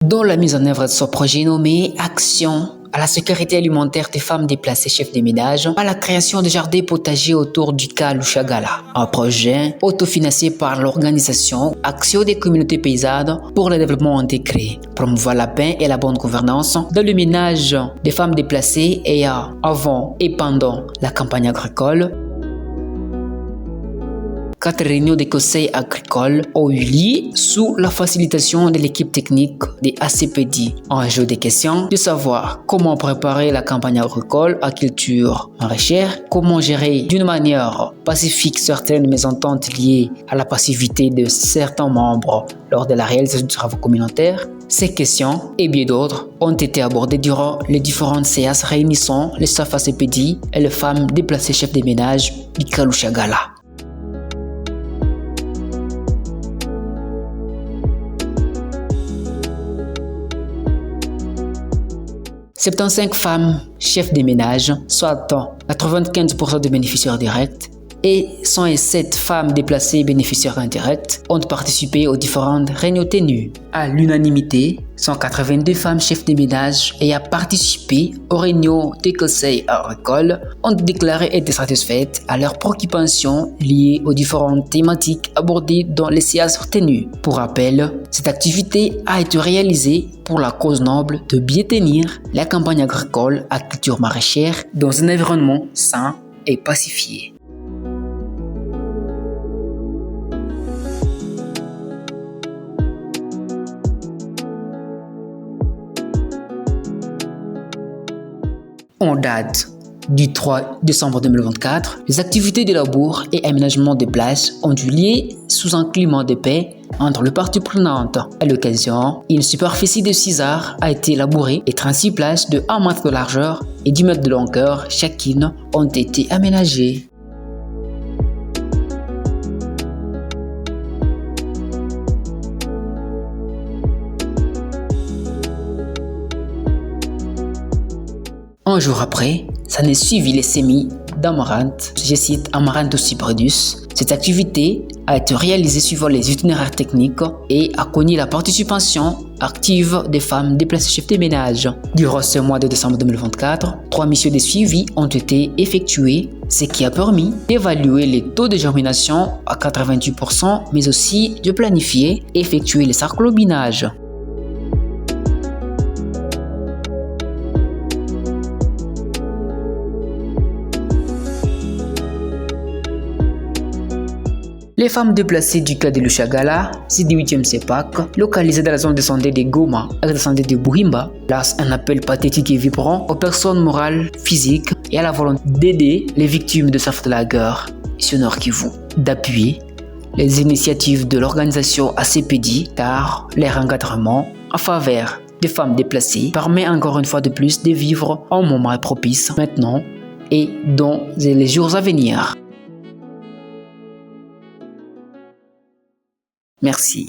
dans la mise en œuvre de ce projet nommé Action à la sécurité alimentaire des femmes déplacées chefs de ménage, à la création de jardins potagers autour du cas Lushagala, un projet autofinancé par l'organisation Action des communautés paysannes pour le développement intégré, promouvoir la paix et la bonne gouvernance dans le ménage des femmes déplacées et avant et pendant la campagne agricole. 4 réunions des conseils agricoles ont eu lieu sous la facilitation de l'équipe technique des ACPD. Un jeu de questions de savoir comment préparer la campagne agricole à culture maraîchère, comment gérer d'une manière pacifique certaines mésententes liées à la passivité de certains membres lors de la réalisation de travaux communautaires. Ces questions et bien d'autres ont été abordées durant les différentes séances réunissant les staff ACPD et les femmes déplacées chefs de ménage du Kalushagala. 75 femmes chefs de ménage, soit 95% des bénéficiaires directs, et 107 femmes déplacées bénéficiaires indirects ont participé aux différentes réunions tenues. À l'unanimité, 182 femmes chefs de ménage ayant participé aux réunions des conseils agricoles ont déclaré être satisfaites à leurs préoccupations liées aux différentes thématiques abordées dans les séances tenues. Pour rappel, cette activité a été réalisée pour la cause noble de bien tenir la campagne agricole à culture maraîchère dans un environnement sain et pacifié. En date du 3 décembre 2024, les activités de labour et aménagement des places ont eu lieu sous un climat de paix entre les parties prenantes. À l'occasion, une superficie de 6 arts a été labourée et 36 places de 1 mètre de largeur et 10 mètres de longueur chacune ont été aménagées. Un jour après, ça n'est suivi les semis d'Amarante, je cite Amarante Cypredus. Cette activité a été réalisée suivant les itinéraires techniques et a connu la participation active des femmes déplacées chefs de ménage. Durant ce mois de décembre 2024, 3 missions de suivi ont été effectuées, ce qui a permis d'évaluer les taux de germination à 88%, mais aussi de planifier et effectuer les sarclobinages. Les femmes déplacées du cas de Lushagala, c'est du 8e CEPAC, localisées dans la zone de santé de Goma et de la santé de Buhimba, lancent un appel pathétique et vibrant aux personnes morales, physiques et à la volonté d'aider les victimes de SAF de la guerre sur Nord Kivu, d'appuyer les initiatives de l'organisation ACPD car leur encadrement en faveur des femmes déplacées permet encore une fois de plus de vivre un moment propice maintenant et dans les jours à venir. Merci.